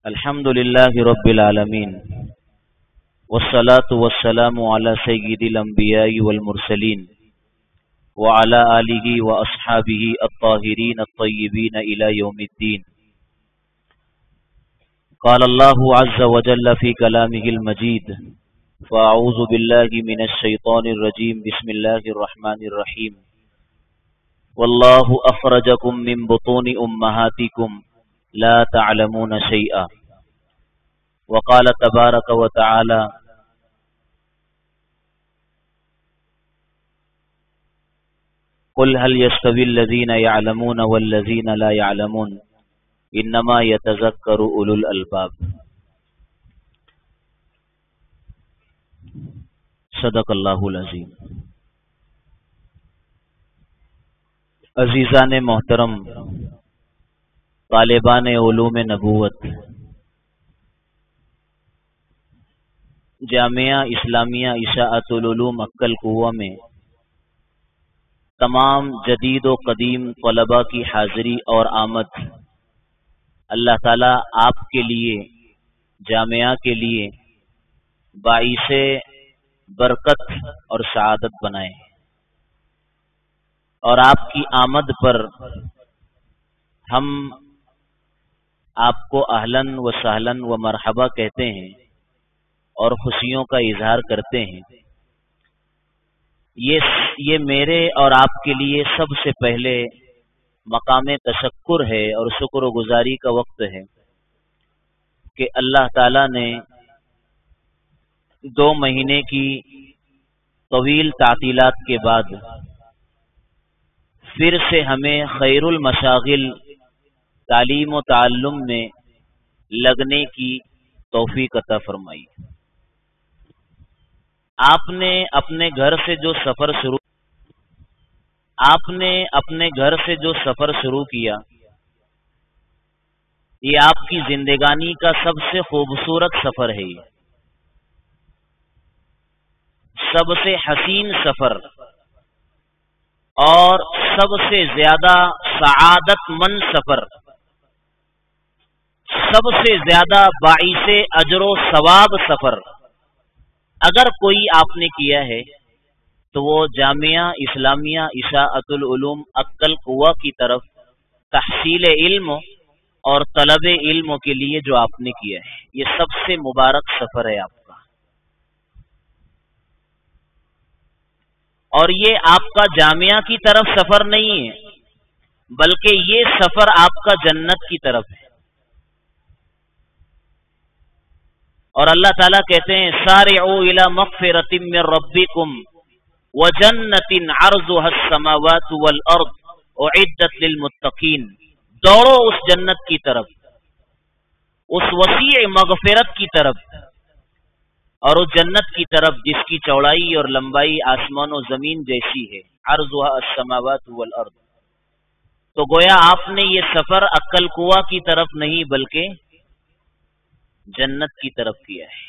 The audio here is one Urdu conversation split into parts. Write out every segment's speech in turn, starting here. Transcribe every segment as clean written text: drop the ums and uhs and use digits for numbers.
الحمدللہ رب العالمین والصلاة والسلام علی سید الانبیاء والمرسلین وعلی آلہ واصحابہ الطاہرین الطیبین الی یوم الدین. قال اللہ عز وجل فی کلامہ المجید فاعوذ باللہ من الشیطان الرجیم بسم اللہ الرحمن الرحیم واللہ اخرجکم من بطون امہاتکم لا تعلمون شیئا. وقال تبارک وتعالی قل هل يستوي الذين يعلمون والذين لا يعلمون انما يتذكر اولو الالباب. صدق اللہ العظیم. عزیزان محترم، طالبان علوم نبوت، جامعہ اسلامیہ اشاعت العلوم عقل کوہ میں تمام جدید و قدیم طلباء کی حاضری اور آمد اللہ تعالیٰ آپ کے لیے، جامعہ کے لیے باعث برکت اور سعادت بنائے، اور آپ کی آمد پر ہم آپ کو اہلاً و سہلاً و مرحبا کہتے ہیں اور خوشیوں کا اظہار کرتے ہیں. یہ میرے اور آپ کے لیے سب سے پہلے مقام تشکر ہے اور شکر و گزاری کا وقت ہے کہ اللہ تعالیٰ نے 2 مہینے کی طویل تعطیلات کے بعد پھر سے ہمیں خیر المشاغل تعلیم و تعلم میں لگنے کی توفیق عطا فرمائی. آپ نے اپنے گھر سے جو سفر شروع کیا، یہ آپ کی زندگانی کا سب سے خوبصورت سفر ہے، سب سے حسین سفر اور سب سے زیادہ سعادت مند سفر، سب سے زیادہ باعث اجر و ثواب سفر اگر کوئی آپ نے کیا ہے تو وہ جامعہ اسلامیہ اشاعت العلوم عقل کوہ کی طرف تحصیل علم اور طلب علم کے لیے جو آپ نے کیا ہے، یہ سب سے مبارک سفر ہے آپ کا. اور یہ آپ کا جامعہ کی طرف سفر نہیں ہے، بلکہ یہ سفر آپ کا جنت کی طرف ہے. اور اللہ تعالیٰ کہتے ہیں سارعوا الی مغفرۃ من ربکم وجنۃ عرضها السماوات والارض اعدت للمتقین. دوڑو اس جنت کی طرف، اس وسیع مغفرت کی طرف، اور اس جنت کی طرف جس کی چوڑائی اور لمبائی آسمان و زمین جیسی ہے، عرضها السماوات والارض. تو گویا آپ نے یہ سفر عقل کوہ کی طرف نہیں بلکہ جنت کی طرف کیا ہے.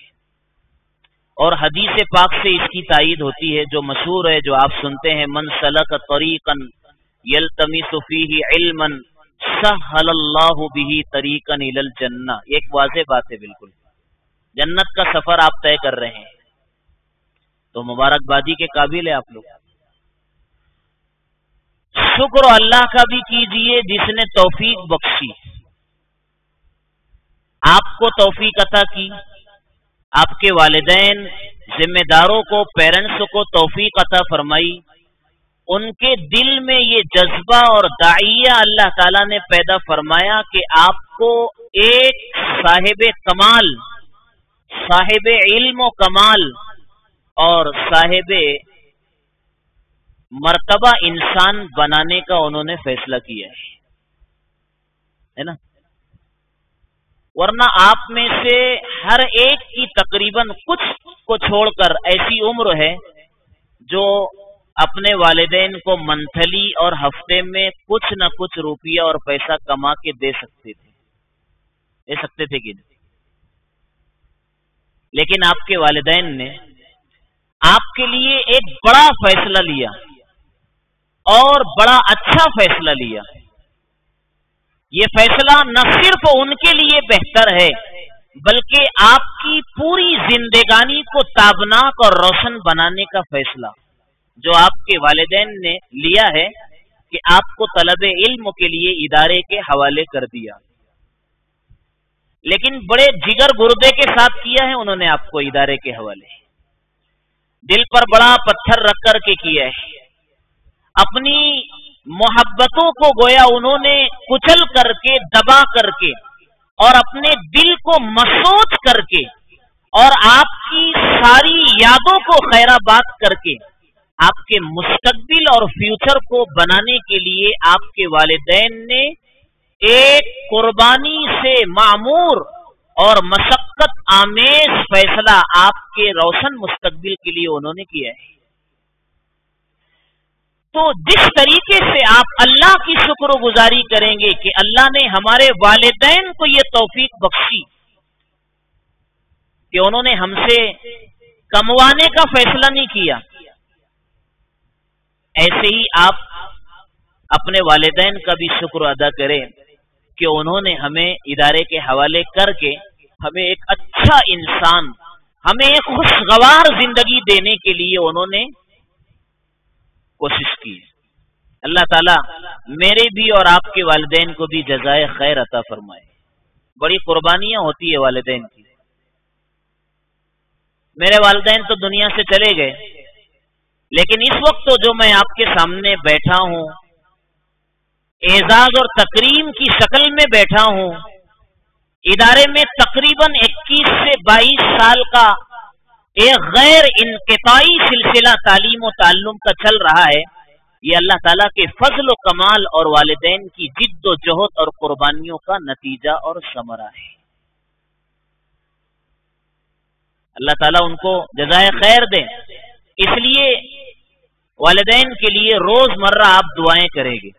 اور حدیث پاک سے اس کی تائید ہوتی ہے جو مشہور ہے، جو آپ سنتے ہیں، من سلک طریقا یلتمس فیہ علما سہل اللہ بہ طریقا الی الجنہ. ایک واضح بات ہے، بالکل جنت کا سفر آپ طے کر رہے ہیں تو مبارکبادی کے قابل ہے آپ لوگ. شکر اللہ کا بھی کیجئے جس نے توفیق بخشی، آپ کو توفیق عطا کی، آپ کے والدین، ذمہ داروں کو، پیرنٹس کو توفیق عطا فرمائی. ان کے دل میں یہ جذبہ اور داعیہ اللہ تعالیٰ نے پیدا فرمایا کہ آپ کو ایک صاحب کمال، صاحب علم و کمال اور صاحب مرتبہ انسان بنانے کا انہوں نے فیصلہ کیا ہے نا. ورنہ آپ میں سے ہر ایک کی تقریباً کچھ کو چھوڑ کر ایسی عمر ہے جو اپنے والدین کو منتھلی اور ہفتے میں کچھ نہ کچھ روپیہ اور پیسہ کما کے دے سکتے تھے کہ نہیں؟ لیکن آپ کے والدین نے آپ کے لیے ایک بڑا فیصلہ لیا اور بڑا اچھا فیصلہ لیا. یہ فیصلہ نہ صرف ان کے لیے بہتر ہے بلکہ آپ کی پوری زندگانی کو تابناک اور روشن بنانے کا فیصلہ جو آپ کے والدین نے لیا ہے کہ آپ کو طلب علم کے لیے ادارے کے حوالے کر دیا. لیکن بڑے جگر گردے کے ساتھ کیا ہے انہوں نے آپ کو ادارے کے حوالے. دل پر بڑا پتھر رکھ کر کے کیا ہے. اپنی محبتوں کو گویا انہوں نے کچل کر کے دبا کر کے اور اپنے دل کو مسوچ کر کے اور آپ کی ساری یادوں کو خیرآباد کر کے آپ کے مستقبل اور فیوچر کو بنانے کے لیے آپ کے والدین نے ایک قربانی سے معمور اور مشقت آمیز فیصلہ آپ کے روشن مستقبل کے لیے انہوں نے کیا ہے. تو جس طریقے سے آپ اللہ کی شکر گزاری کریں گے کہ اللہ نے ہمارے والدین کو یہ توفیق بخشی کہ انہوں نے ہم سے کموانے کا فیصلہ نہیں کیا، ایسے ہی آپ اپنے والدین کا بھی شکر ادا کریں کہ انہوں نے ہمیں ادارے کے حوالے کر کے ہمیں ایک اچھا انسان، ہمیں ایک خوشگوار زندگی دینے کے لیے انہوں نے کوشش کی. اللہ تعالیٰ میرے بھی اور آپ کے والدین کو بھی جزائے خیر عطا فرمائے. بڑی قربانیاں ہوتی ہے والدین کی. میرے والدین تو دنیا سے چلے گئے، لیکن اس وقت تو جو میں آپ کے سامنے بیٹھا ہوں، اعزاز اور تکریم کی شکل میں بیٹھا ہوں، ادارے میں تقریباً 21 سے 22 سال کا ایک غیر انقطاعی سلسلہ تعلیم و تعلم کا چل رہا ہے. یہ اللہ تعالیٰ کے فضل و کمال اور والدین کی جد و جہد اور قربانیوں کا نتیجہ اور ثمرہ ہے. اللہ تعالیٰ ان کو جزائے خیر دے. اس لیے والدین کے لیے روز مرہ آپ دعائیں کریں گے.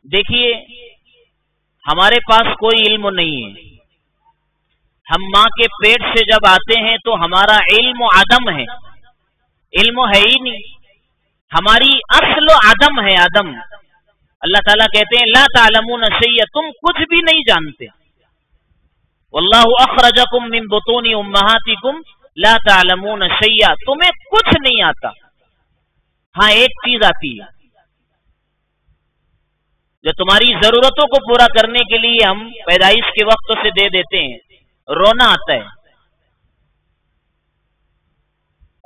دیکھیے ہمارے پاس کوئی علم نہیں ہے. ہم ماں کے پیٹ سے جب آتے ہیں تو ہمارا علم و عدم ہے، علم ہے ہی نہیں. ہماری اصل و عدم ہے، عدم. اللہ تعالیٰ کہتے ہیں لا تعلمون شیئا، تم کچھ بھی نہیں جانتے. واللہ اخرجکم من بطون امہاتکم لا تعلمون شیئا، تمہیں کچھ نہیں آتا. ہاں ایک چیز آتی ہے جو تمہاری ضرورتوں کو پورا کرنے کے لیے ہم پیدائش کے وقت سے دے دیتے ہیں. رونا آتا ہے،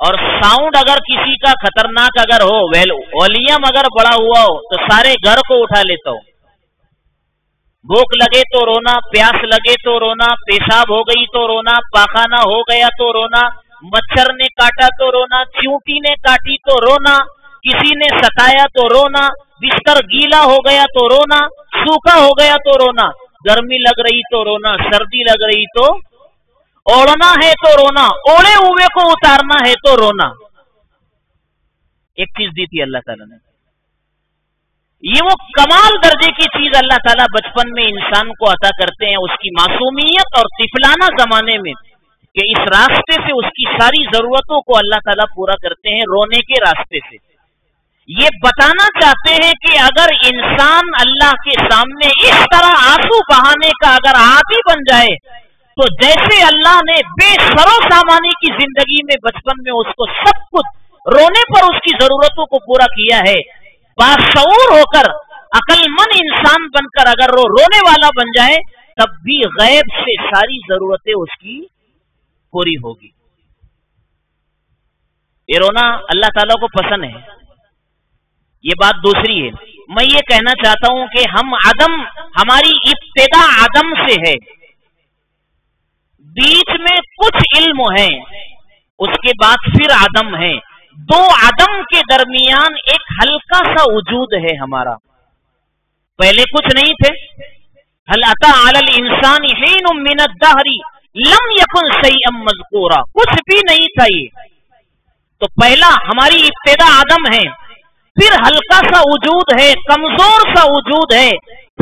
اور ساؤنڈ اگر کسی کا خطرناک اگر ہو، ولیوم اگر بڑا ہوا ہو تو سارے گھر کو اٹھا لیتا ہو. بھوک لگے تو رونا، پیاس لگے تو رونا، پیشاب ہو گئی تو رونا، پاخانہ ہو گیا تو رونا، مچھر نے کاٹا تو رونا، چیونٹی نے کاٹی تو رونا، کسی نے ستایا تو رونا، بستر گیلا ہو گیا تو رونا، سوکھا ہو گیا تو رونا، گرمی لگ رہی تو رونا، سردی لگ رہی تو اوڑھنا ہے تو رونا، اوڑے ہوئے کو اتارنا ہے تو رونا. ایک چیز دی تھی اللہ تعالیٰ نے، یہ وہ کمال درجے کی چیز اللہ تعالیٰ بچپن میں انسان کو عطا کرتے ہیں، اس کی معصومیت اور طفلانہ زمانے میں، کہ اس راستے سے اس کی ساری ضرورتوں کو اللہ تعالیٰ پورا کرتے ہیں، رونے کے راستے سے. یہ بتانا چاہتے ہیں کہ اگر انسان اللہ کے سامنے اس طرح آنسو بہانے کا اگر عادی بن جائے تو جیسے اللہ نے بے سر و سامانی کی زندگی میں بچپن میں اس کو سب کچھ رونے پر اس کی ضرورتوں کو پورا کیا ہے، باشعور ہو کر عقل مند انسان بن کر اگر رونے والا بن جائے تب بھی غیب سے ساری ضرورتیں اس کی پوری ہوگی. یہ رونا اللہ تعالیٰ کو پسند ہے. یہ بات دوسری ہے. میں یہ کہنا چاہتا ہوں کہ ہماری ابتدا عدم سے ہے، بیچ میں کچھ علم ہے، اس کے بعد پھر عدم ہے. دو عدم کے درمیان ایک ہلکا سا وجود ہے ہمارا. پہلے کچھ نہیں تھے. هل اتى على الانسان حين من الدهر لم يكن شيئا مذكورا، کچھ بھی نہیں تھا. یہ تو پہلا ہماری ابتدا عدم ہے، پھر ہلکا سا وجود ہے، کمزور سا وجود ہے،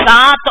7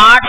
8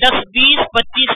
10, 20, 25,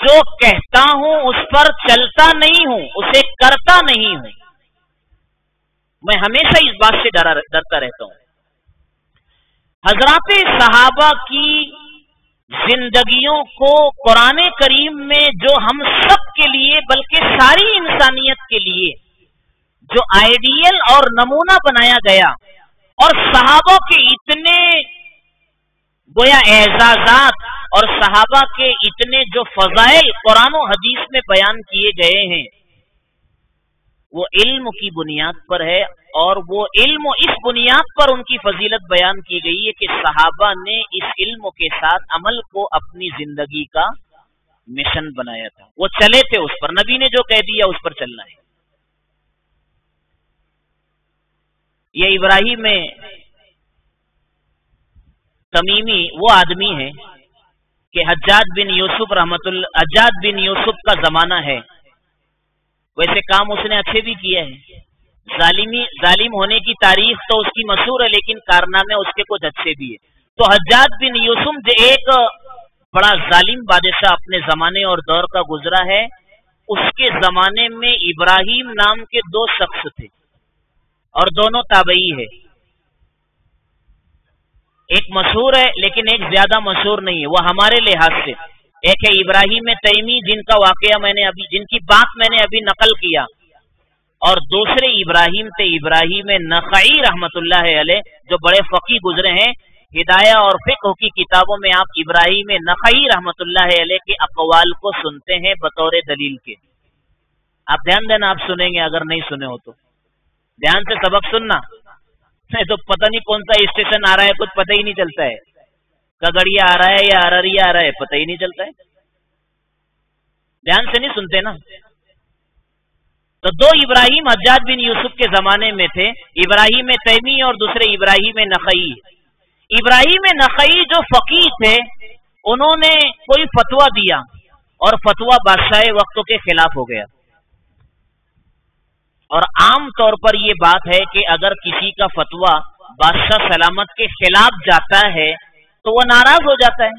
جو کہتا ہوں اس پر چلتا نہیں ہوں، اسے کرتا نہیں ہوں۔ میں ہمیشہ اس بات سے ڈرتا رہتا ہوں۔ حضرات صحابہ کی زندگیوں کو قرآن کریم میں جو ہم سب کے لیے بلکہ ساری انسانیت کے لیے جو آئیڈیل اور نمونہ بنایا گیا، اور صحابہ کے اتنے گویا اعزازات اور صحابہ کے اتنے جو فضائل قرآن و حدیث میں بیان کیے گئے ہیں، وہ علم کی بنیاد پر ہے، اور وہ علم اس بنیاد پر ان کی فضیلت بیان کی گئی ہے کہ صحابہ نے اس علم کے ساتھ عمل کو اپنی زندگی کا مشن بنایا تھا، وہ چلے تھے اس پر، نبی نے جو کہہ دیا اس پر چلنا ہے۔ یہ ابراہیم تمیمی وہ آدمی ہے کہ حجاج بن یوسف کا زمانہ ہے، ویسے کام اس نے اچھے بھی کیے ہیں، ظالم ہونے کی تاریخ تو اس کی مشہور ہے، لیکن کارنامے اس کے کچھ اچھے بھی ہیں۔ تو حجاج بن یوسف جو ایک بڑا ظالم بادشاہ اپنے زمانے اور دور کا گزرا ہے، اس کے زمانے میں ابراہیم نام کے دو شخص تھے اور دونوں تابعی ہے، ایک مشہور ہے لیکن ایک زیادہ مشہور نہیں ہے وہ ہمارے لحاظ سے۔ ایک ہے ابراہیم تیمی جن کا واقعہ جن کی بات میں نے ابھی نقل کیا، اور دوسرے ابراہیم تھے ابراہیم نخعی رحمت اللہ علیہ، جو بڑے فقیہ گزرے ہیں۔ ہدایہ اور فقہ کی کتابوں میں آپ ابراہیم نخعی رحمت اللہ علیہ کے اقوال کو سنتے ہیں بطور دلیل کے۔ آپ دھیان دینا، آپ سنیں گے اگر نہیں سنے ہو تو دھیان سے سبق سننا، نہیں تو پتہ نہیں کون سا اسٹیشن آ رہا ہے کچھ پتہ ہی نہیں چلتا ہے، کگڑیا آ رہا ہے یا ارریا آ رہا ہے پتہ ہی نہیں چلتا ہے، دھیان سے نہیں سنتے نا۔ تو دو ابراہیم حجاج بن یوسف کے زمانے میں تھے، ابراہیم تیمی اور دوسرے ابراہیم نخعی۔ ابراہیم نخعی جو فقیہ تھے، انہوں نے کوئی فتویٰ دیا اور فتویٰ بادشاہ وقت کے خلاف ہو گیا، اور عام طور پر یہ بات ہے کہ اگر کسی کا فتویٰ بادشاہ سلامت کے خلاف جاتا ہے تو وہ ناراض ہو جاتا ہے،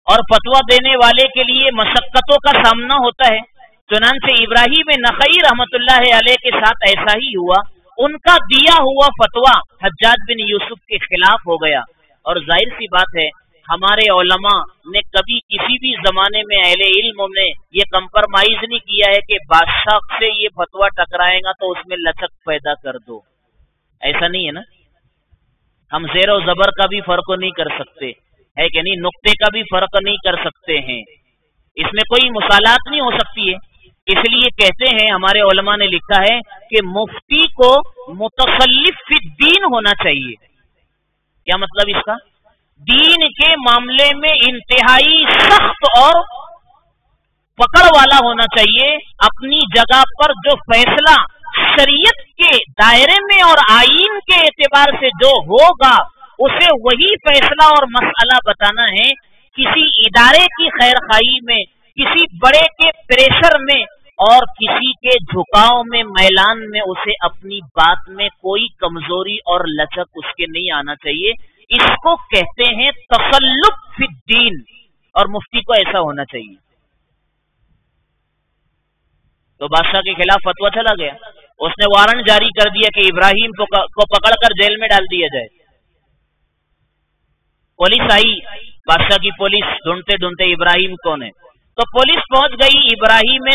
اور فتویٰ دینے والے کے لیے مشقتوں کا سامنا ہوتا ہے۔ چنانچہ ابراہیم نخعی رحمت اللہ علیہ کے ساتھ ایسا ہی ہوا، ان کا دیا ہوا فتویٰ حجاج بن یوسف کے خلاف ہو گیا، اور ظاہر سی بات ہے ہمارے علماء نے کبھی کسی بھی زمانے میں اہل علم نے یہ کمپرمائز نہیں کیا ہے کہ بادشاہ سے یہ فتویٰ ٹکرائے گا تو اس میں لچک پیدا کر دو، ایسا نہیں ہے نا۔ ہم زیر و زبر کا بھی فرق نہیں کر سکتے ہے کہ نہیں، نقطے کا بھی فرق نہیں کر سکتے ہیں، اس میں کوئی مصالحات نہیں ہو سکتی ہے۔ اس لیے کہتے ہیں ہمارے علماء نے لکھا ہے کہ مفتی کو متخلف فی الدین ہونا چاہیے۔ کیا مطلب اس کا؟ دین کے معاملے میں انتہائی سخت اور پکڑ والا ہونا چاہیے، اپنی جگہ پر جو فیصلہ شریعت کے دائرے میں اور آئین کے اعتبار سے جو ہوگا اسے وہی فیصلہ اور مسئلہ بتانا ہے۔ کسی ادارے کی خیر خواہی میں، کسی بڑے کے پریشر میں اور کسی کے جھکاؤ میں، میلان میں اسے اپنی بات میں کوئی کمزوری اور لچک اس کے نہیں آنا چاہیے۔ اس کو کہتے ہیں تسلط فی الدین، اور مفتی کو ایسا ہونا چاہیے۔ تو بادشاہ کے خلاف فتویٰ چلا گیا، اس نے وارنٹ جاری کر دیا کہ ابراہیم کو پکڑ کر جیل میں ڈال دیا جائے۔ پولیس آئی، بادشاہ کی پولیس ڈھونڈتے ڈھونڈتے ابراہیم کون ہے، تو پولیس پہنچ گئی ابراہیم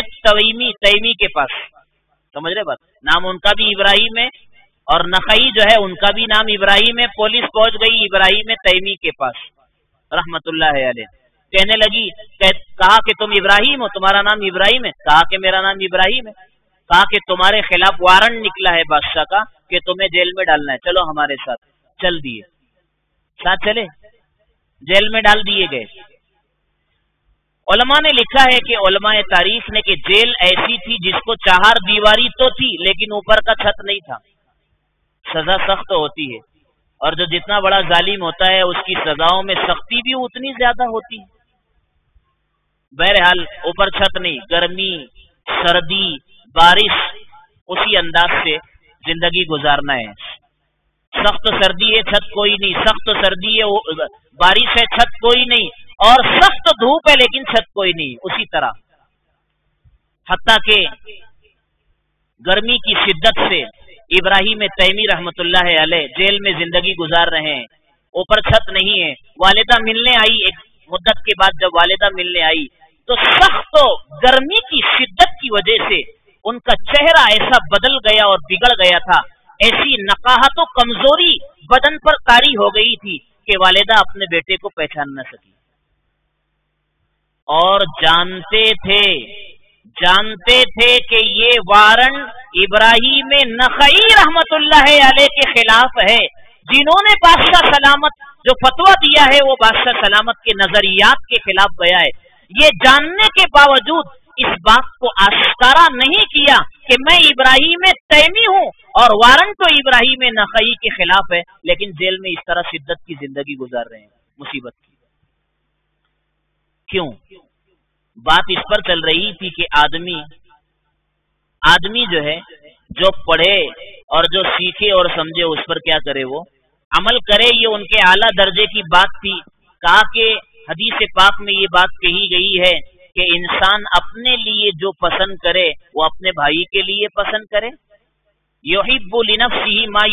تیمی کے پاس۔ سمجھ رہے بات؟ نام ان کا بھی ابراہیم ہے اور نخعی جو ہے ان کا بھی نام ابراہیم ہے۔ پولیس پہنچ گئی ابراہیم تیمی کے پاس رحمت اللہ علیہ، کہنے لگی، کہا کہ تم ابراہیم ہو، تمہارا نام ابراہیم ہے؟ کہا کہ میرا نام ابراہیم ہے۔ کہا کہ تمہارے خلاف وارنٹ نکلا ہے بادشاہ کا کہ تمہیں جیل میں ڈالنا ہے، چلو ہمارے ساتھ۔ چل دیے، ساتھ چلے، جیل میں ڈال دیے گئے۔ علماء نے لکھا ہے کہ علماء تاریخ نے کہ جیل ایسی تھی جس کو چہار دیواری تو تھی لیکن اوپر کا چھت نہیں تھا، سزا سخت ہوتی ہے، اور جو جتنا بڑا ظالم ہوتا ہے اس کی سزاؤں میں سختی بھی اتنی زیادہ ہوتی ہے۔ بہرحال اوپر چھت نہیں، گرمی، سردی، بارش، اسی انداز سے زندگی گزارنا ہے۔ سخت سردی ہے، چھت کوئی نہیں، سخت سردی ہے، بارش ہے، چھت کوئی نہیں، اور سخت دھوپ ہے لیکن چھت کوئی نہیں، اسی طرح حتیٰ کہ گرمی کی شدت سے ابراہیم تیمی رحمت اللہ علیہ جیل میں زندگی گزار رہے ہیں، اوپر چھت نہیں ہے، والدہ ملنے آئی، ایک مدت کے بعد جب والدہ ملنے آئی تو سخت گرمی کی شدت کی وجہ سے ان کا چہرہ ایسا بدل گیا اور بگڑ گیا تھا، ایسی نقاہت و کمزوری بدن پر طاری ہو گئی تھی کہ والدہ اپنے بیٹے کو پہچان نہ سکی، اور جانتے تھے کہ یہ وارنٹ ابراہیم نخعی رحمت اللہ علیہ کے خلاف ہے، جنہوں نے بادشاہ سلامت جو فتویٰ دیا ہے وہ بادشاہ سلامت کے نظریات کے خلاف گیا ہے۔ یہ جاننے کے باوجود اس بات کو آشکارا نہیں کیا کہ میں ابراہیم تیمی ہوں اور وارنٹ تو ابراہیم نخعی کے خلاف ہے، لیکن جیل میں اس طرح شدت کی زندگی گزار رہے ہیں، مصیبت کی۔ کیوں؟ بات اس پر چل رہی تھی کہ آدمی جو ہے، جو پڑھے اور جو سیکھے اور سمجھے اس پر کیا کرے، وہ عمل کرے، یہ ان کے اعلیٰ درجے کی بات تھی۔ کہا کہ حدیث پاک میں یہ بات کہی گئی ہے کہ انسان اپنے لیے جو پسند کرے وہ اپنے بھائی کے لیے پسند کرے، یحب لنفسہ ما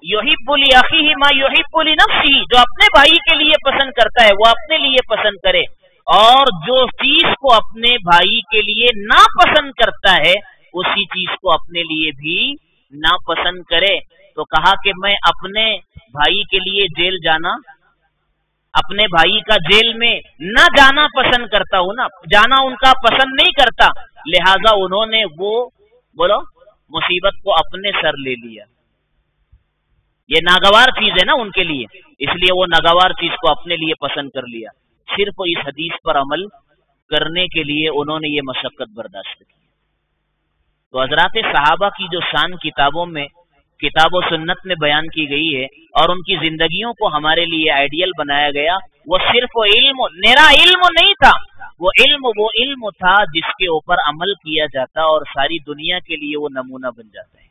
یحب لاخیہ ما یحب لنفسہ، جو اپنے بھائی کے لیے پسند کرتا ہے وہ اپنے لیے پسند کرے، اور جو چیز کو اپنے بھائی کے لیے ناپسند کرتا ہے اسی چیز کو اپنے لیے بھی ناپسند کرے۔ تو کہا کہ میں اپنے بھائی کے لیے جیل جانا، اپنے بھائی کا جیل میں نہ جانا پسند کرتا ہوں، نا جانا ان کا پسند نہیں کرتا، لہذا انہوں نے وہ مصیبت کو اپنے سر لے لیا۔ یہ ناگوار چیز ہے نا ان کے لیے، اس لیے وہ ناگوار چیز کو اپنے لیے پسند کر لیا، صرف اس حدیث پر عمل کرنے کے لیے انہوں نے یہ مشقت برداشت کی۔ تو حضرات صحابہ کی جو شان کتابوں میں، کتاب و سنت میں بیان کی گئی ہے اور ان کی زندگیوں کو ہمارے لیے آئیڈیل بنایا گیا، وہ صرف نیرا علم نہیں تھا، وہ علم تھا جس کے اوپر عمل کیا جاتا اور ساری دنیا کے لیے وہ نمونہ بن جاتا ہے۔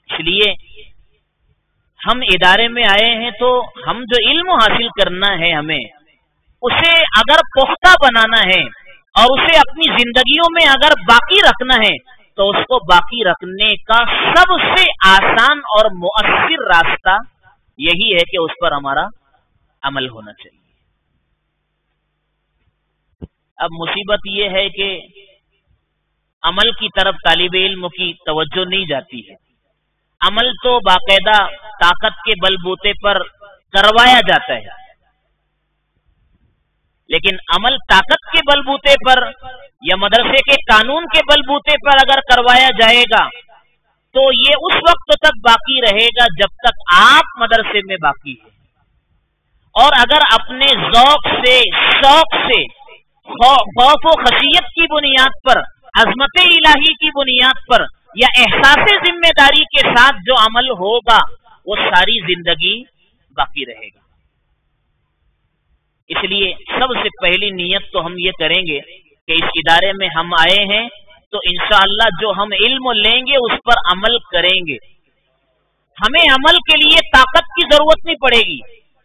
اس لیے ہم ادارے میں آئے ہیں تو ہم جو علم حاصل کرنا ہے، ہمیں اسے اگر پختہ بنانا ہے اور اسے اپنی زندگیوں میں اگر باقی رکھنا ہے تو اس کو باقی رکھنے کا سب سے آسان اور مؤثر راستہ یہی ہے کہ اس پر ہمارا عمل ہونا چاہیے۔ اب مصیبت یہ ہے کہ عمل کی طرف طالب علم کی توجہ نہیں جاتی ہے۔ عمل تو باقاعدہ طاقت کے بل بوتے پر کروایا جاتا ہے، لیکن عمل طاقت کے بل بوتے پر یا مدرسے کے قانون کے بل بوتے پر اگر کروایا جائے گا تو یہ اس وقت تک باقی رہے گا جب تک آپ مدرسے میں باقی ہیں، اور اگر اپنے ذوق سے، شوق سے، خوف و خشیت کی بنیاد پر، عظمت الہی کی بنیاد پر یا احساس ذمہ داری کے ساتھ جو عمل ہوگا وہ ساری زندگی باقی رہے گا۔ اس لیے سب سے پہلی نیت تو ہم یہ کریں گے کہ اس ادارے میں ہم آئے ہیں تو انشاءاللہ جو ہم علم لیں گے اس پر عمل کریں گے۔ ہمیں عمل کے لیے طاقت کی ضرورت نہیں پڑے گی،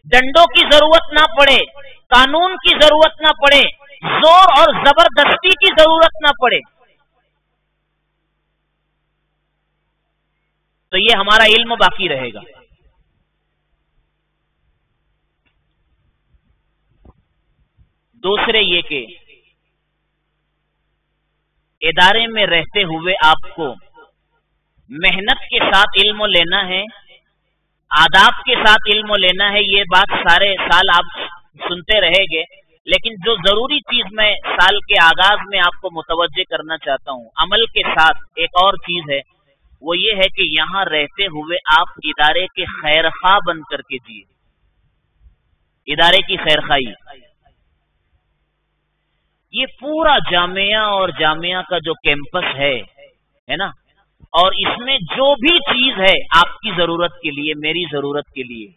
ڈنڈوں کی ضرورت نہ پڑے، قانون کی ضرورت نہ پڑے، زور اور زبردستی کی ضرورت نہ پڑے، تو یہ ہمارا علم باقی رہے گا۔ دوسرے یہ کہ ادارے میں رہتے ہوئے آپ کو محنت کے ساتھ علم لینا ہے، آداب کے ساتھ علم لینا ہے۔ یہ بات سارے سال آپ سنتے رہیں گے، لیکن جو ضروری چیز میں سال کے آغاز میں آپ کو متوجہ کرنا چاہتا ہوں، عمل کے ساتھ ایک اور چیز ہے، وہ یہ ہے کہ یہاں رہتے ہوئے آپ ادارے کے خیر خواہ بن کر کے جیے، ادارے کی خیر خواہی۔ یہ پورا جامعہ اور جامعہ کا جو کیمپس ہے نا، اور اس میں جو بھی چیز ہے آپ کی ضرورت کے لیے، میری ضرورت کے لیے،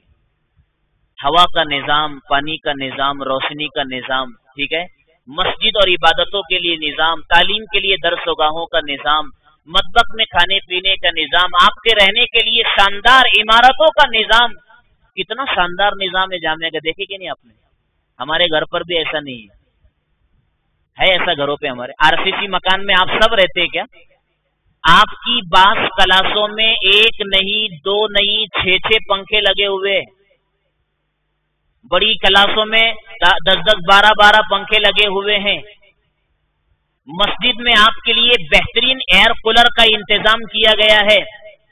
ہوا کا نظام، پانی کا نظام، روشنی کا نظام، ٹھیک ہے، مسجد اور عبادتوں کے لیے نظام، تعلیم کے لیے درس و گاہوں کا نظام، مطبخ میں کھانے پینے کا نظام، آپ کے رہنے کے لیے شاندار عمارتوں کا نظام۔ کتنا شاندار نظام ہے جامعہ کا، دیکھے کہ نہیں آپ نے؟ ہمارے گھر پر بھی ایسا نہیں ہے ایسا گھروں پہ ہمارے RCC مکان میں آپ سب رہتے کیا؟ آپ کی 22 کلاسوں میں 1 نہیں 2 نہیں 6 پنکھے لگے ہوئے، بڑی کلاسوں میں 10 12 پنکھے لگے ہوئے ہیں۔ مسجد میں آپ کے لیے بہترین ایئر کولر کا انتظام کیا گیا ہے،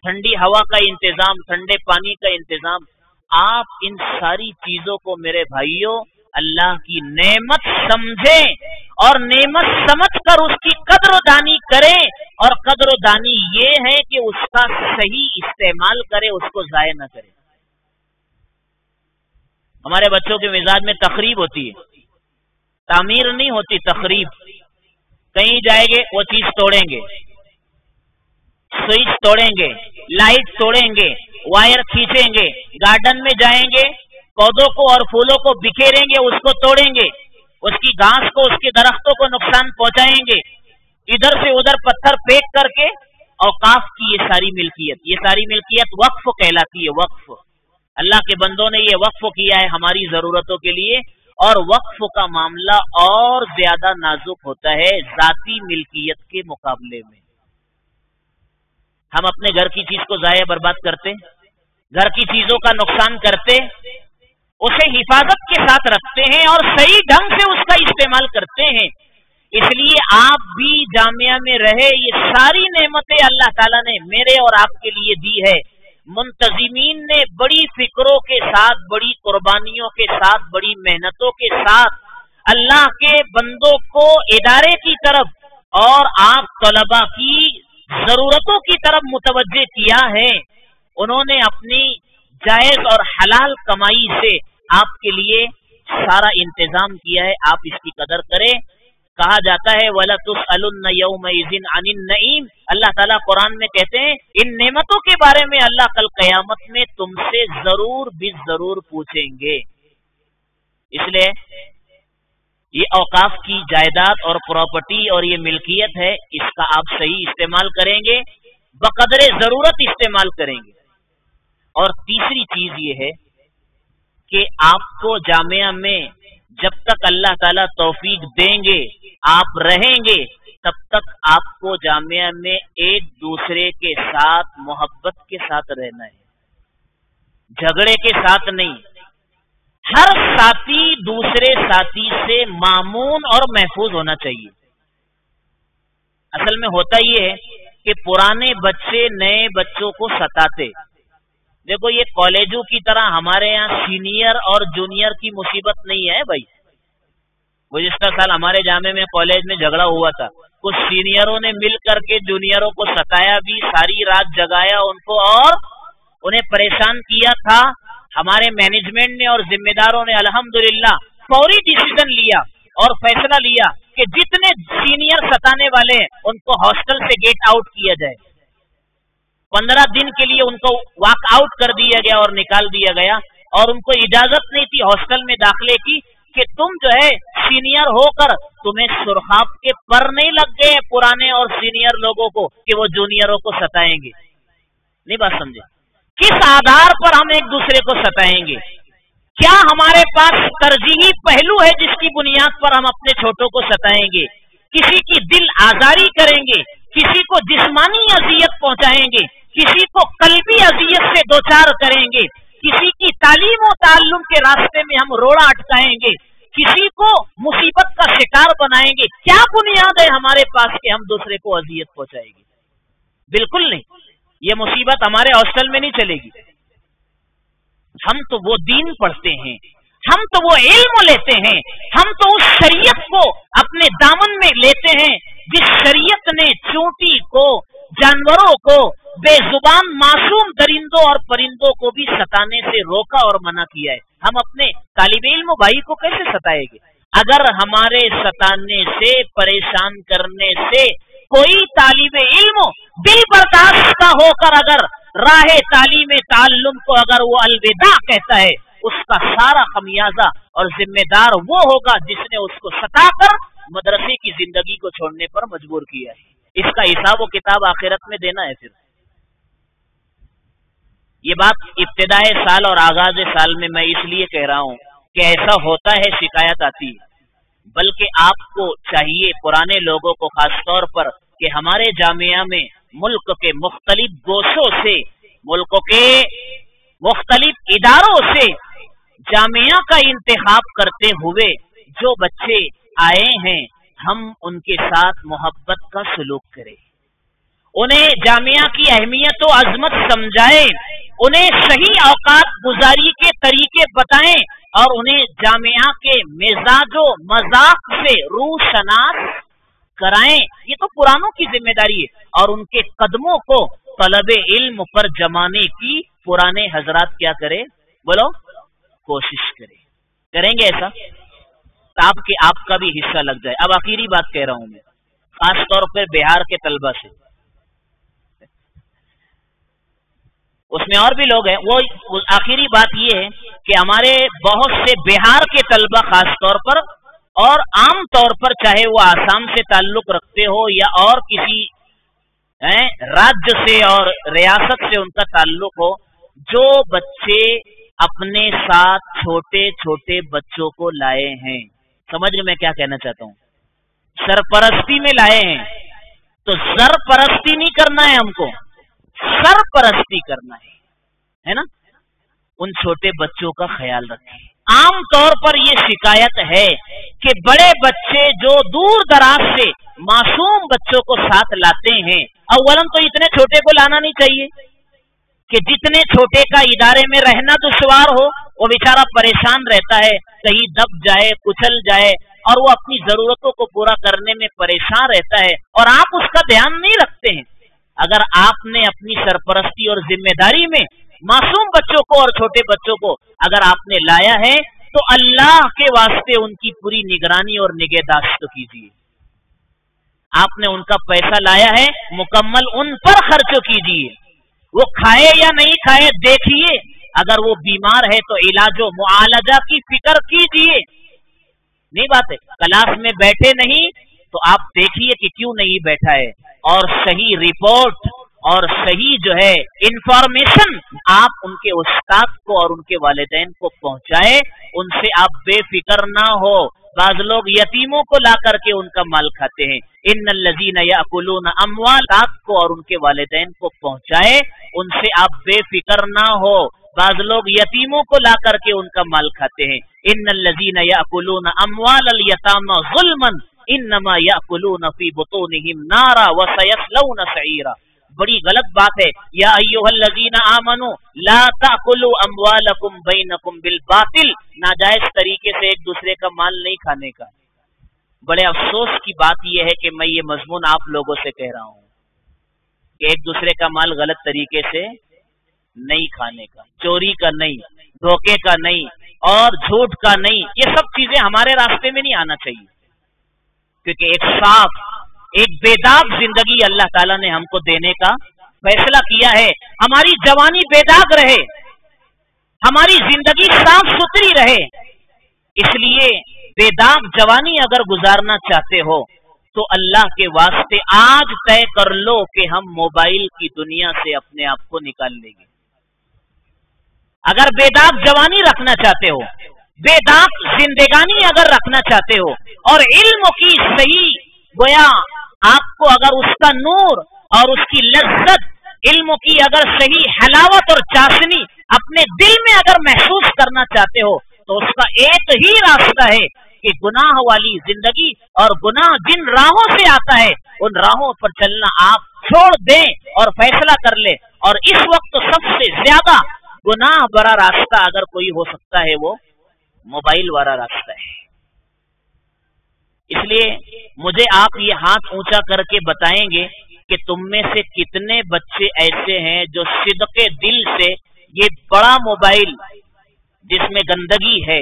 ٹھنڈی ہوا کا انتظام، ٹھنڈے پانی کا انتظام۔ آپ ان ساری چیزوں کو میرے بھائیوں اللہ کی نعمت سمجھیں اور نعمت سمجھ کر اس کی قدر و دانی کریں، اور قدر و دانی یہ ہے کہ اس کا صحیح استعمال کرے، اس کو ضائع نہ کرے۔ ہمارے بچوں کے مزاج میں تخریب ہوتی ہے، تعمیر نہیں ہوتی، تخریب۔ کہیں جائیں گے وہ چیز توڑیں گے، سوئچ توڑیں گے، لائٹ توڑیں گے، وائر کھینچیں گے، گارڈن میں جائیں گے، پودوں کو اور پھولوں کو بکھیریں گے، اس کو توڑیں گے، اس کی گھاس کو، اس کے درختوں کو نقصان پہنچائیں گے، ادھر سے ادھر پتھر پھینک کر کے۔ اوقاف کی یہ ساری ملکیت وقف کہلاتی ہے، وقف۔ اللہ کے بندوں نے یہ وقف کیا ہے ہماری ضرورتوں کے لیے، اور وقف کا معاملہ اور زیادہ نازک ہوتا ہے ذاتی ملکیت کے مقابلے میں۔ ہم اپنے گھر کی چیز کو ضائع برباد کرتے، گھر کی چیزوں کا نقصان کرتے، اسے حفاظت کے ساتھ رکھتے ہیں اور صحیح ڈھنگ سے اس کا استعمال کرتے ہیں۔ اس لیے آپ بھی جامعہ میں رہے، یہ ساری نعمتیں اللہ تعالیٰ نے میرے اور آپ کے لیے دی ہے۔ منتظمین نے بڑی فکروں کے ساتھ، بڑی قربانیوں کے ساتھ، بڑی محنتوں کے ساتھ اللہ کے بندوں کو ادارے کی طرف اور آپ طلباء کی ضرورتوں کی طرف متوجہ کیا ہے۔ انہوں نے اپنی جائز اور حلال کمائی سے آپ کے لیے سارا انتظام کیا ہے، آپ اس کی قدر کریں۔ کہا جاتا ہے وَلَتُسْأَلُنَّ يَوْمَئِذٍ عَنِ النَّعِيمِ، اللہ تعالیٰ قرآن میں کہتے ہیں ان نعمتوں کے بارے میں اللہ کل قیامت میں تم سے ضرور ضرور پوچھیں گے۔ اس لیے یہ اوقاف کی جائیداد اور پراپرٹی اور یہ ملکیت ہے، اس کا آپ صحیح استعمال کریں گے، بقدر ضرورت استعمال کریں گے۔ اور تیسری چیز یہ ہے کہ آپ کو جامعہ میں جب تک اللہ تعالیٰ توفیق دیں گے، آپ رہیں گے، تب تک آپ کو جامعہ میں ایک دوسرے کے ساتھ محبت کے ساتھ رہنا ہے، جھگڑے کے ساتھ نہیں۔ ہر ساتھی دوسرے ساتھی سے مامون اور محفوظ ہونا چاہیے۔ اصل میں ہوتا یہ ہے کہ پرانے بچے نئے بچوں کو ستاتے۔ دیکھو یہ کالجوں کی طرح ہمارے یہاں سینئر اور جونیئر کی مصیبت نہیں ہے بھائی۔ گزشتہ سال ہمارے جامعہ میں کالج میں جھگڑا ہوا تھا، کچھ سینئروں نے مل کر کے جونیئروں کو ستایا بھی، ساری رات جگایا ان کو اور انہیں پریشان کیا تھا۔ ہمارے مینجمنٹ نے اور ذمہ داروں نے الحمدللہ فوری ڈیسیژن لیا اور فیصلہ لیا کہ جتنے سینئر ستانے والے ہیں ان کو ہاسٹل سے گیٹ آؤٹ کیا جائے۔ 15 دن کے لیے ان کو واک آؤٹ کر دیا گیا اور نکال دیا گیا، اور ان کو اجازت نہیں تھی ہاسٹل میں داخلے کی کہ تم جو ہے سینئر ہو کر تمہیں سرخاب کے پر نہیں لگ گئے پرانے اور سینئر لوگوں کو کہ وہ جونیئروں کو ستائیں گے۔ نہیں بات سمجھے؟ کس آدھار پر ہم ایک دوسرے کو ستائیں گے؟ کیا ہمارے پاس ترجیحی پہلو ہے جس کی بنیاد پر ہم اپنے چھوٹوں کو ستائیں گے؟ کسی کی دل آزاری کریں گے، کسی کو جسمانی اذیت پہنچائیں گے، کسی کو قلبی اذیت سے دوچار کریں گے، کسی کی تعلیم و تعلم کے راستے میں ہم روڑا اٹکائیں گے، کسی کو مصیبت کا شکار بنائیں گے؟ کیا بنیاد ہے ہمارے پاس کہ ہم دوسرے کو اذیت پہنچائیں گے؟ بالکل نہیں۔ یہ مصیبت ہمارے ہاسٹل میں نہیں چلے گی۔ ہم تو وہ دین پڑھتے ہیں، ہم تو وہ علم لیتے ہیں، ہم تو اس شریعت کو اپنے دامن میں لیتے ہیں جس شریعت نے چونٹی کو، جانوروں کو، بے زبان معصوم درندوں اور پرندوں کو بھی ستانے سے روکا اور منع کیا ہے۔ ہم اپنے طالب علم بھائی کو کیسے ستائیں گے؟ اگر ہمارے ستانے سے، پریشان کرنے سے کوئی طالب علم دل برداشت ہو کر اگر راہ تعلیم تعلم کو اگر وہ الوداع کہتا ہے، اس کا سارا خمیازہ اور ذمہ دار وہ ہوگا جس نے اس کو ستا کر مدرسے کی زندگی کو چھوڑنے پر مجبور کیا ہے۔ اس کا حساب و کتاب آخرت میں دینا ہے۔ پھر یہ بات ابتدائے سال اور آغاز سال میں میں اس لیے کہہ رہا ہوں کہ ایسا ہوتا ہے، شکایت آتی ہے، بلکہ آپ کو چاہیے پرانے لوگوں کو خاص طور پر کہ ہمارے جامعہ میں ملک کے مختلف گوشوں سے، ملک کے مختلف اداروں سے جامعہ کا انتخاب کرتے ہوئے جو بچے آئے ہیں، ہم ان کے ساتھ محبت کا سلوک کریں، انہیں جامعہ کی اہمیت و عظمت سمجھائیں، انہیں صحیح اوقات گزاری کے طریقے بتائیں اور انہیں جامعہ کے مزاج و مذاق سے روشناس کرائیں۔ یہ تو پرانوں کی ذمہ داری ہے، اور ان کے قدموں کو طلب علم پر جمانے کی پرانے حضرات کیا کرے؟ بولو، کوشش کریں گے ایسا تو آپ کا بھی حصہ لگ جائے۔ اب آخری بات کہہ رہا ہوں میں، خاص طور پر بہار کے طلبہ سے، اس میں اور بھی لوگ ہیں، وہ آخری بات یہ ہے کہ ہمارے بہت سے بہار کے طلبہ خاص طور پر، اور عام طور پر چاہے وہ آسام سے تعلق رکھتے ہو یا اور کسی راجیہ سے اور ریاست سے ان کا تعلق ہو، جو بچے اپنے ساتھ چھوٹے چھوٹے بچوں کو لائے ہیں، سمجھ میں کیا کہنا چاہتا ہوں، سرپرستی میں لائے ہیں، تو سرپرستی نہیں کرنا ہے، ہم کو سرپرستی کرنا ہے نا، ان چھوٹے بچوں کا خیال رکھیں۔ عام طور پر یہ شکایت ہے کہ بڑے بچے جو دور دراز سے معصوم بچوں کو ساتھ لاتے ہیں، اولاً تو اتنے چھوٹے کو لانا نہیں چاہیے کہ جتنے چھوٹے کا ادارے میں رہنا دشوار ہو، وہ بیچارہ پریشان رہتا ہے، کہیں دب جائے، کچل جائے، اور وہ اپنی ضرورتوں کو پورا کرنے میں پریشان رہتا ہے، اور آپ اس کا دھیان نہیں رکھتے ہیں۔ اگر آپ نے اپنی سرپرستی اور ذمہ داری میں معصوم بچوں کو اور چھوٹے بچوں کو اگر آپ نے لایا ہے، تو اللہ کے واسطے ان کی پوری نگرانی اور نگہداشت کیجیے۔ آپ نے ان کا پیسہ لایا ہے، مکمل ان پر خرچ کیجیے، وہ کھائے یا نہیں کھائے دیکھیے، اگر وہ بیمار ہے تو علاج و معالجہ کی فکر کیجیے۔ نہیں بات ہے کلاس میں بیٹھے نہیں تو آپ دیکھیے کہ کیوں نہیں بیٹھا ہے، اور صحیح رپورٹ اور صحیح جو ہے انفارمیشن آپ ان کے استاد کو اور ان کے والدین کو پہنچائے، ان سے آپ بے فکر نہ ہو۔ بعض لوگ یتیموں کو لا کر کے ان کا مال کھاتے ہیں، ان الذین یاکلون اموال کو اور ان کے والدین کو پہنچائے، ان سے آپ بے فکر نہ ہو۔ بعض لوگ یتیموں کو لا کر کے ان کا مال کھاتے ہیں، ان الذین یاکلون اموال الیتامی ظلما انما یاکلون فی بطونہم نارا وسیصلون سعیرا۔ بڑی غلط بات ہے، یا ایھا الذین آمنوا لا تاکلوا اموالکم بینکم بالباطل، ناجائز طریقے سے ایک دوسرے کا مال نہیں کھانے کا۔ بڑے افسوس کی بات یہ ہے کہ میں یہ مضمون آپ لوگوں سے کہہ رہا ہوں کہ ایک دوسرے کا مال غلط طریقے سے نہیں کھانے کا، چوری کا نہیں، دھوکے کا نہیں، اور جھوٹ کا نہیں، یہ سب چیزیں ہمارے راستے میں نہیں آنا چاہیے، کیونکہ ایک صاف، ایک بے داغ زندگی اللہ تعالیٰ نے ہم کو دینے کا فیصلہ کیا ہے۔ ہماری جوانی بے داغ رہے، ہماری زندگی صاف ستھری رہے، اس لیے بے داغ جوانی اگر گزارنا چاہتے ہو تو اللہ کے واسطے آج طے کر لو کہ ہم موبائل کی دنیا سے اپنے آپ کو نکال لیں گے۔ اگر بے داغ جوانی رکھنا چاہتے ہو، بے داغ زندگانی اگر رکھنا چاہتے ہو، اور علم کی صحیح گویا آپ کو اگر اس کا نور اور اس کی لذت، علم کی اگر صحیح حلاوت اور چاشنی اپنے دل میں اگر محسوس کرنا چاہتے ہو، تو اس کا ایک ہی راستہ ہے کہ گناہ والی زندگی اور گناہ جن راہوں سے آتا ہے ان راہوں پر چلنا آپ چھوڑ دیں اور فیصلہ کر لیں۔ اور اس وقت سب سے زیادہ گناہ برا راستہ اگر کوئی ہو سکتا ہے وہ موبائل والا راستہ ہے۔ اس لیے مجھے آپ یہ ہاتھ اونچا کر کے بتائیں گے کہ تم میں سے کتنے بچے ایسے ہیں جو صدق دل سے یہ بڑا موبائل جس میں گندگی ہے،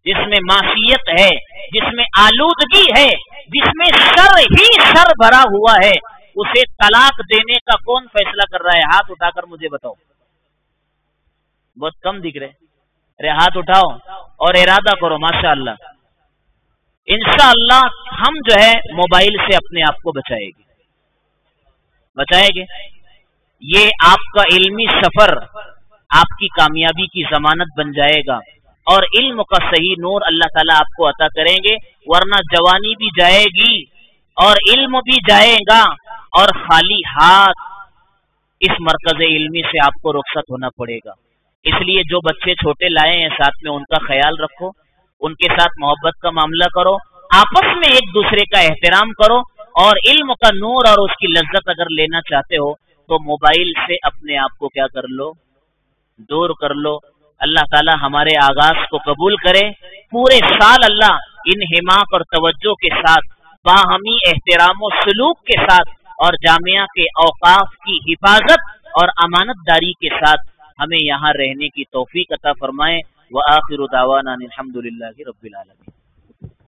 جس میں معصیت ہے، جس میں آلودگی ہے، جس میں شر ہی شر بھرا ہوا ہے، اسے طلاق دینے کا کون فیصلہ کر رہا ہے؟ ہاتھ اٹھا کر مجھے بتاؤ۔ بہت کم دکھ رہے، ارے ہاتھ اٹھاؤ اور ارادہ کرو، ماشاءاللہ انشاءاللہ ہم جو ہے موبائل سے اپنے آپ کو بچائیں گے۔ یہ آپ کا علمی سفر آپ کی کامیابی کی ضمانت بن جائے گا۔ اور علم کا صحیح نور اللہ تعالیٰ آپ کو عطا کریں گے، ورنہ جوانی بھی جائے گی اور علم بھی جائے گا، اور خالی ہاتھ اس مرکز علمی سے آپ کو رخصت ہونا پڑے گا۔ اس لیے جو بچے چھوٹے لائے ہیں ساتھ میں ان کا خیال رکھو، ان کے ساتھ محبت کا معاملہ کرو، آپس میں ایک دوسرے کا احترام کرو، اور علم کا نور اور اس کی لذت اگر لینا چاہتے ہو تو موبائل سے اپنے آپ کو کیا کر لو، دور کر لو۔ اللہ تعالی ہمارے آغاز کو قبول کرے، پورے سال اللہ ان حماق اور توجہ کے ساتھ، باہمی احترام و سلوک کے ساتھ، اور جامعہ کے اوقاف کی حفاظت اور امانت داری کے ساتھ ہمیں یہاں رہنے کی توفیق عطا فرمائے۔ وآخر دعوانا الحمدللہ رب العالمین۔